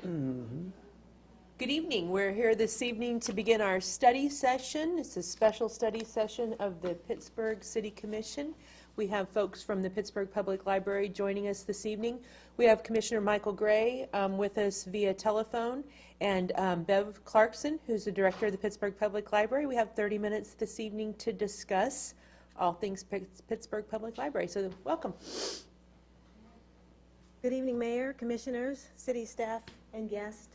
Good evening. We're here this evening to begin our study session. It's a special study session of the Pittsburgh City Commission. We have folks from the Pittsburgh Public Library joining us this evening. We have Commissioner Michael Gray with us via telephone, and Bev Clarkson, who's the director of the Pittsburgh Public Library. We have 30 minutes this evening to discuss all things Pittsburgh Public Library. So welcome. Good evening, Mayor, Commissioners, City staff, and guests.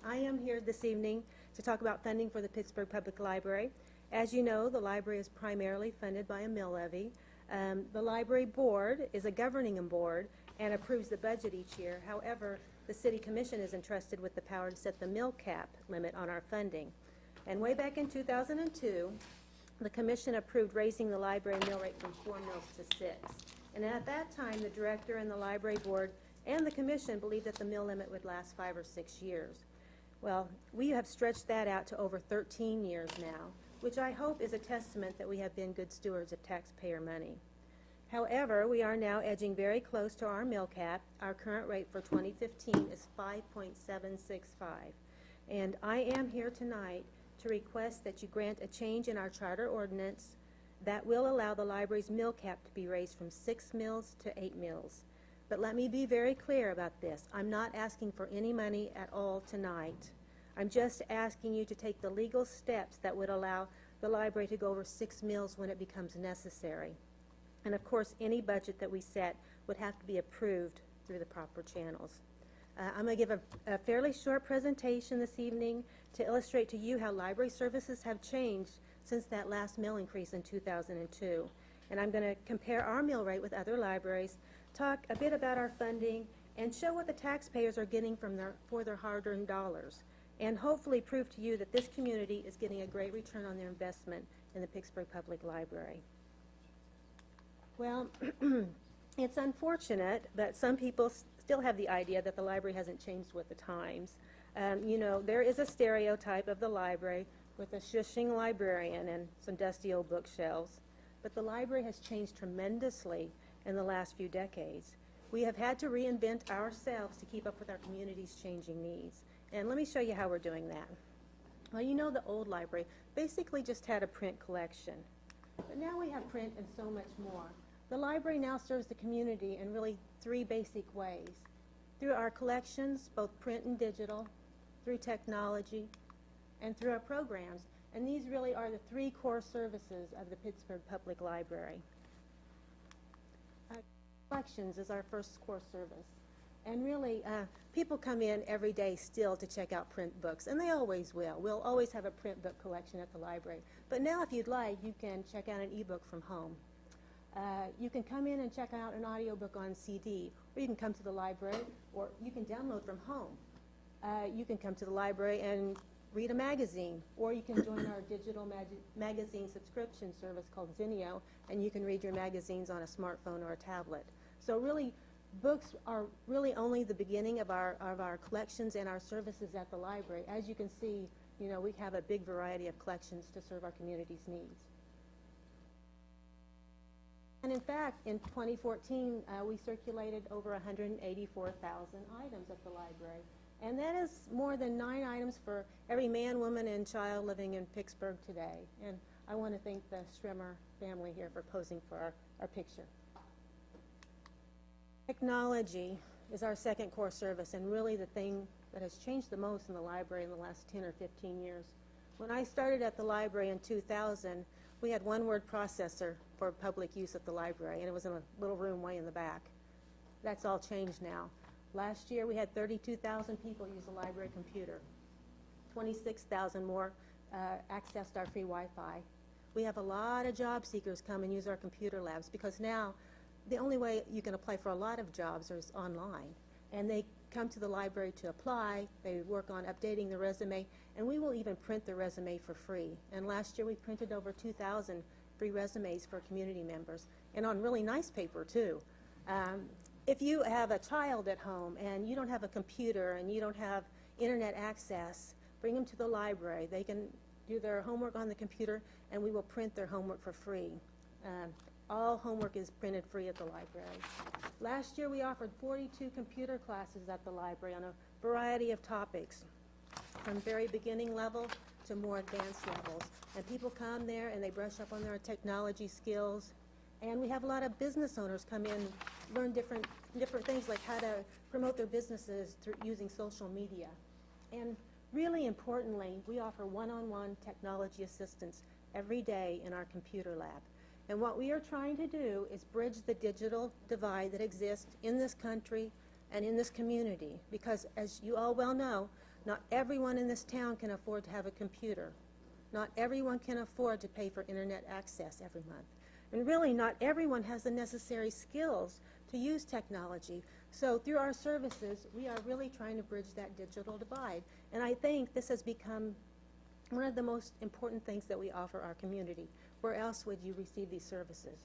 I am here this evening to talk about funding for the Pittsburgh Public Library. As you know, the library is primarily funded by a mill levy. The library board is a governing board and approves the budget each year. However, the City Commission is entrusted with the power to set the mill cap limit on our funding. And way back in 2002, the Commission approved raising the library mill rate from 4 mills to 6. And at that time, the director and the library board and the Commission believed that the mill limit would last 5 or 6 years. Well, we have stretched that out to over 13 years now, which I hope is a testament that we have been good stewards of taxpayer money. However, we are now edging very close to our mill cap. Our current rate for 2015 is 5.765. And I am here tonight to request that you grant a change in our charter ordinance that will allow the library's mill cap to be raised from 6 mills to 8 mills. But let me be very clear about this. I'm not asking for any money at all tonight. I'm just asking you to take the legal steps that would allow the library to go over 6 mills when it becomes necessary. And of course, any budget that we set would have to be approved through the proper channels. I'm going to give a fairly short presentation this evening to illustrate to you how library services have changed since that last mill increase in 2002. And I'm going to compare our mill rate with other libraries, talk a bit about our funding, and show what the taxpayers are getting for their hard-earned dollars, and hopefully prove to you that this community is getting a great return on their investment in the Pittsburgh Public Library. Well, it's unfortunate that some people still have the idea that the library hasn't changed with the times. You know, there is a stereotype of the library with a shushing librarian and some dusty old bookshelves, but the library has changed tremendously in the last few decades. We have had to reinvent ourselves to keep up with our community's changing needs. And let me show you how we're doing that. Well, you know, the old library basically just had a print collection, but now we have print and so much more. The library now serves the community in really 3 basic ways: through our collections, both print and digital, through technology, and through our programs. And these really are the 3 core services of the Pittsburgh Public Library. Collections is our first core service. And really, people come in every day still to check out print books, and they always will. We'll always have a print book collection at the library. But now, if you'd like, you can check out an ebook from home. You can come in and check out an audiobook on CD, or you can come to the library, or you can download from home. You can come to the library and read a magazine, or you can join our digital magazine subscription service called Zenio, and you can read your magazines on a smartphone or a tablet. So really, books are really only the beginning of our collections and our services at the library. As you can see, you know, we have a big variety of collections to serve our community's needs. And in fact, in 2014, we circulated over 184,000 items at the library. And that is more than 9 items for every man, woman, and child living in Pittsburgh today. And I want to thank the Schremer family here for posing for our picture. Technology is our second core service, and really the thing that has changed the most in the library in the last 10 or 15 years. When I started at the library in 2000, we had one word processor for public use at the library, and it was in a little room way in the back. That's all changed now. Last year, we had 32,000 people use the library computer. 26,000 more accessed our free Wi-Fi. We have a lot of job seekers come and use our computer labs, because now the only way you can apply for a lot of jobs is online. And they come to the library to apply, they work on updating the resume, and we will even print the resume for free. And last year we printed over 2,000 free resumes for community members, and on really nice paper too. If you have a child at home and you don't have a computer and you don't have internet access, bring them to the library. They can do their homework on the computer, and we will print their homework for free. All homework is printed free at the library. Last year we offered 42 computer classes at the library on a variety of topics, from very beginning level to more advanced levels. And people come there and they brush up on their technology skills. And we have a lot of business owners come in, learn different things like how to promote their businesses through using social media. And really importantly, we offer one-on-one technology assistance every day in our computer lab. And what we are trying to do is bridge the digital divide that exists in this country and in this community. Because as you all well know, not everyone in this town can afford to have a computer. Not everyone can afford to pay for internet access every month. And really, not everyone has the necessary skills to use technology. So through our services, we are really trying to bridge that digital divide. And I think this has become one of the most important things that we offer our community. Where else would you receive these services?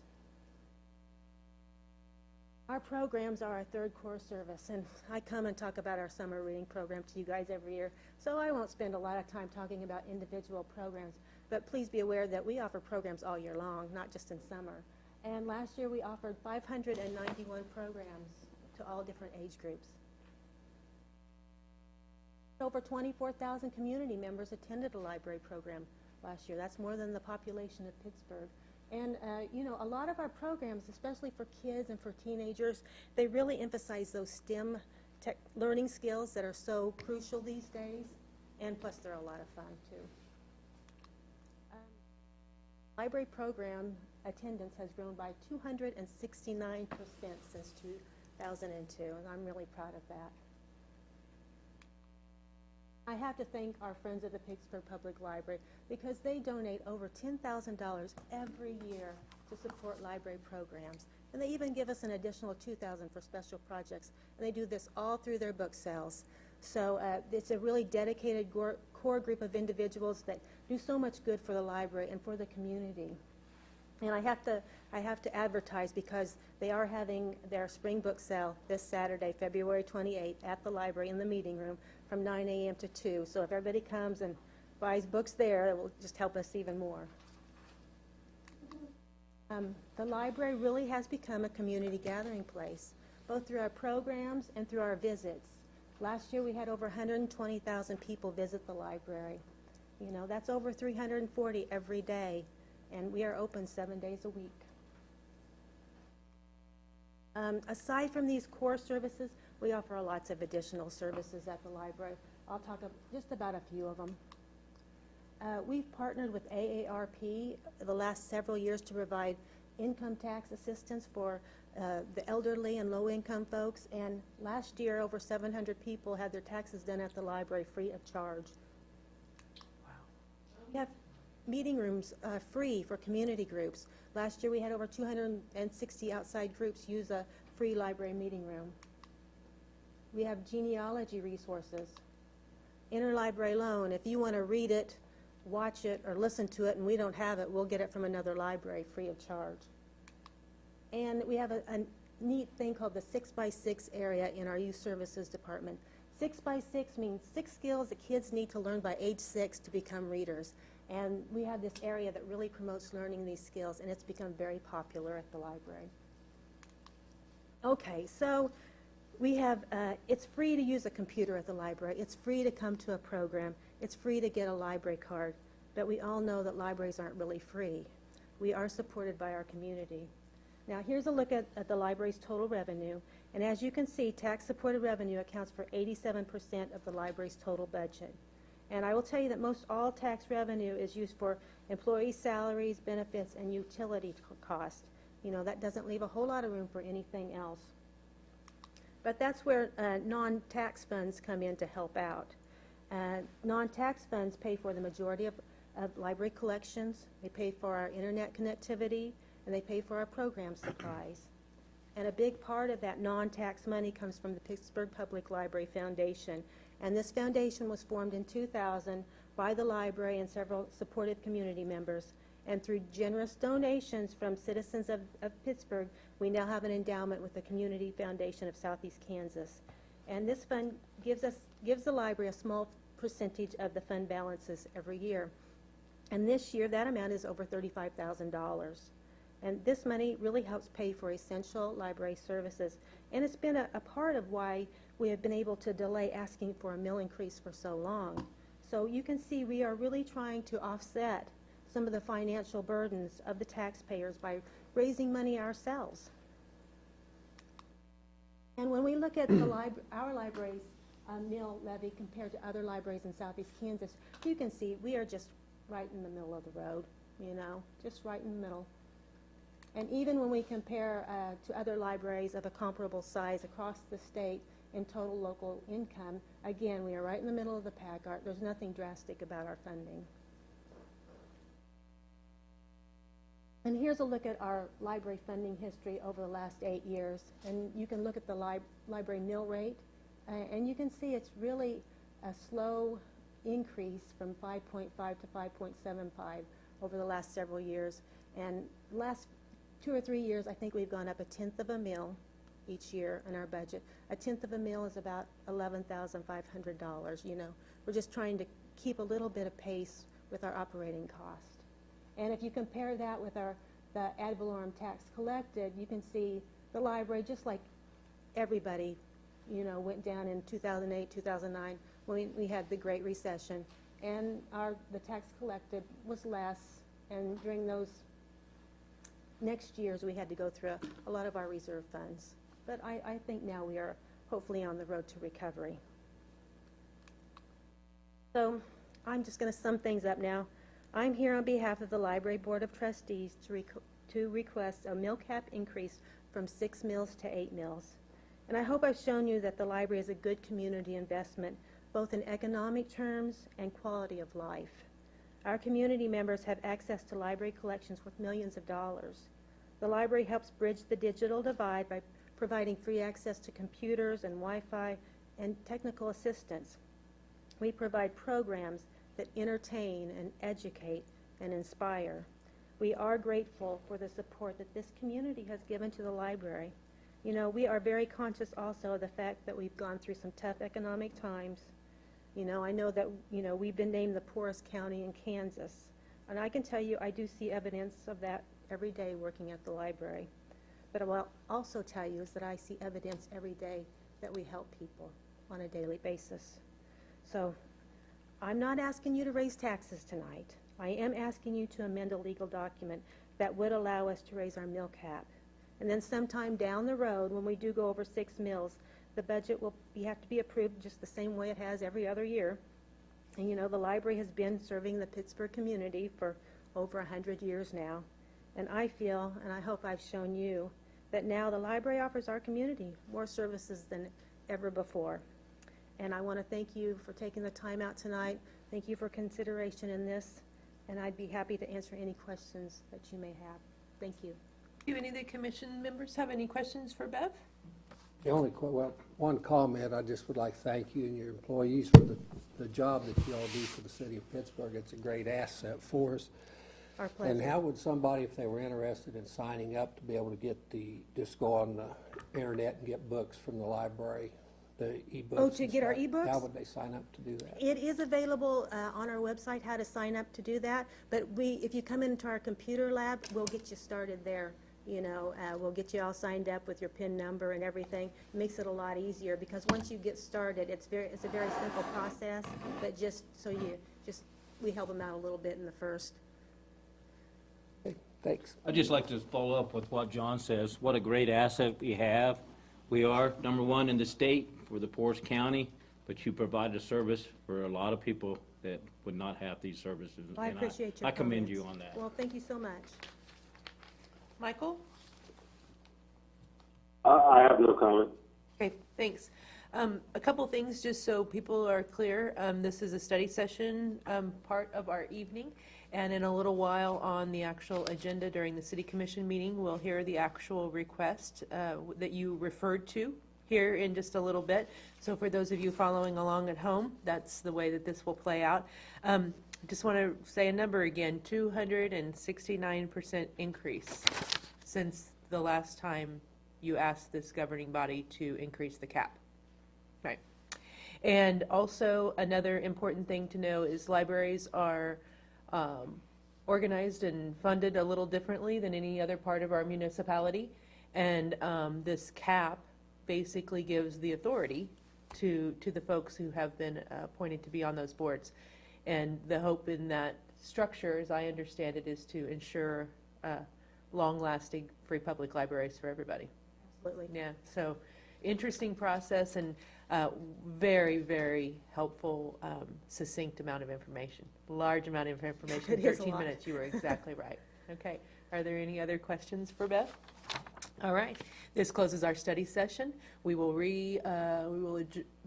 Our programs are our third core service, and I come and talk about our summer reading program to you guys every year, so I won't spend a lot of time talking about individual programs, but please be aware that we offer programs all year long, not just in summer. And last year we offered 591 programs to all different age groups. Over 24,000 community members attended a library program last year. That's more than the population of Pittsburgh. And, you know, a lot of our programs, especially for kids and for teenagers, they really emphasize those STEM learning skills that are so crucial these days, and plus they're a lot of fun, too. Library program attendance has grown by 269% since 2002, and I'm really proud of that. I have to thank our friends at the Pittsburgh Public Library because they donate over $10,000 every year to support library programs. And they even give us an additional $2,000 for special projects. And they do this all through their book sales. So it's a really dedicated core group of individuals that do so much good for the library and for the community. And I have to advertise because they are having their spring book sale this Saturday, February 28th, at the library in the meeting room from 9 a.m. to 2. So if everybody comes and buys books there, it will just help us even more. The library really has become a community gathering place, both through our programs and through our visits. Last year we had over 120,000 people visit the library. You know, that's over 340 every day. And we are open 7 days a week. Aside from these core services, we offer lots of additional services at the library. I'll talk just about a few of them. We've partnered with AARP the last several years to provide income tax assistance for the elderly and low-income folks. And last year, over 700 people had their taxes done at the library free of charge. Wow. We have meeting rooms free for community groups. Last year we had over 260 outside groups use a free library meeting room. We have Genealogy Resources, interlibrary loan. If you want to read it, watch it, or listen to it and we don't have it, we'll get it from another library free of charge. And we have a neat thing called the 6x6 area in our youth services department. 6x6 means 6 skills that kids need to learn by age 6 to become readers. And we have this area that really promotes learning these skills, and it's become very popular at the library. Okay, so we have, it's free to use a computer at the library. It's free to come to a program. It's free to get a library card. But we all know that libraries aren't really free. We are supported by our community. Now, here's a look at the library's total revenue. And as you can see, tax-supported revenue accounts for 87% of the library's total budget. And I will tell you that most all tax revenue is used for employee salaries, benefits, and utility costs. You know, that doesn't leave a whole lot of room for anything else. But that's where non-tax funds come in to help out. Non-tax funds pay for the majority of library collections. They pay for our internet connectivity, and they pay for our program supplies. And a big part of that non-tax money comes from the Pittsburgh Public Library Foundation. And this foundation was formed in 2000 by the library and several supportive community members. And through generous donations from citizens of Pittsburgh, we now have an endowment with the Community Foundation of Southeast Kansas. And this fund gives the library a small percentage of the fund balances every year. And this year, that amount is over $35,000. And this money really helps pay for essential library services. And it's been a part of why we have been able to delay asking for a mill increase for so long. So you can see we are really trying to offset some of the financial burdens of the taxpayers by raising money ourselves. And when we look at our library's mill levy compared to other libraries in southeast Kansas, you can see we are just right in the middle of the road, you know, just right in the middle. And even when we compare to other libraries of a comparable size across the state in total local income, again, we are right in the middle of the pack. There's nothing drastic about our funding. And here's a look at our library funding history over the last 8 years. And you can look at the library mill rate, and you can see it's really a slow increase from 5.5 to 5.75 over the last several years. And the last 2 or 3 years, I think we've gone up 1/10 of a mill each year in our budget. 1/10 of a mill is about $11,500, you know. We're just trying to keep a little bit of pace with our operating cost. And if you compare that with the ad valorem tax collected, you can see the library, just like everybody, you know, went down in 2008, 2009, when we had the Great Recession. And the tax collected was less, and during those next years, we had to go through a lot of our reserve funds. But I think now we are hopefully on the road to recovery. So I'm just going to sum things up now. I'm here on behalf of the Library Board of Trustees to request a mill cap increase from 6 mills to 8 mills. And I hope I've shown you that the library is a good community investment, both in economic terms and quality of life. Our community members have access to library collections worth millions of dollars. The library helps bridge the digital divide by providing free access to computers and Wi-Fi and technical assistance. We provide programs that entertain and educate and inspire. We are grateful for the support that this community has given to the library. You know, we are very conscious also of the fact that we've gone through some tough economic times. You know, I know that, you know, we've been named the poorest county in Kansas. And I can tell you, I do see evidence of that every day working at the library. But what I'll also tell you is that I see evidence every day that we help people on a daily basis. So I'm not asking you to raise taxes tonight. I am asking you to amend a legal document that would allow us to raise our mill cap. And then sometime down the road, when we do go over 6 mills, the budget will have to be approved just the same way it has every other year. And you know, the library has been serving the Pittsburgh community for over 100 years now. And I feel, and I hope I've shown you, that now the library offers our community more services than ever before. And I want to thank you for taking the time out tonight. Thank you for consideration in this. And I'd be happy to answer any questions that you may have. Thank you. Do any of the commission members have any questions for Bev? The only, one comment, I just would like to thank you and your employees for the job that you all do for the city of Pittsburgh. It's a great asset for us. Our pleasure. And how would somebody, if they were interested in signing up, to be able to get just go on the internet and get books from the library, the e-books? Oh, to get our e-books? How would they sign up to do that? It is available on our website how to sign up to do that. But if you come into our computer lab, we'll get you started there. You know, we'll get you all signed up with your PIN number and everything. It makes it a lot easier because once you get started, it's a very simple process. But we help them out a little bit in the first. Okay, thanks. I'd just like to follow up with what John says. What a great asset we have. We are #1 in the state for the poorest county, but you provide a service for a lot of people that would not have these services. Well, I appreciate your I commend comments. you on that. Well, thank you so much. Michael? I have no comment. Okay, thanks. A couple things, just so people are clear. This is a study session part of our evening, and in a little while on the actual agenda during the city commission meeting, we'll hear the actual request that you referred to here in just a little bit. So for those of you following along at home, that's the way that this will play out. Just want to say a number again, 269% increase since the last time you asked this governing body to increase the cap. Right. And also another important thing to know is libraries are organized and funded a little differently than any other part of our municipality. And this cap basically gives the authority to the folks who have been appointed to be on those boards. And the hope in that structure, as I understand it, is to ensure long-lasting free public libraries for everybody. Absolutely. Yeah, so interesting process and very, very helpful, succinct amount of information. Large amount of information in It is a 13 lot. minutes. You were exactly right. Okay. Are there any other questions for Beth? All right. This closes our study session. We will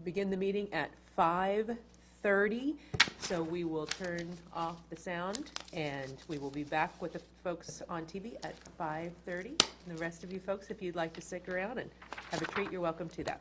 begin the meeting at 5:30. So we will turn off the sound, and we will be back with the folks on TV at 5:30. And the rest of you folks, if you'd like to stick around and have a treat, you're welcome to that.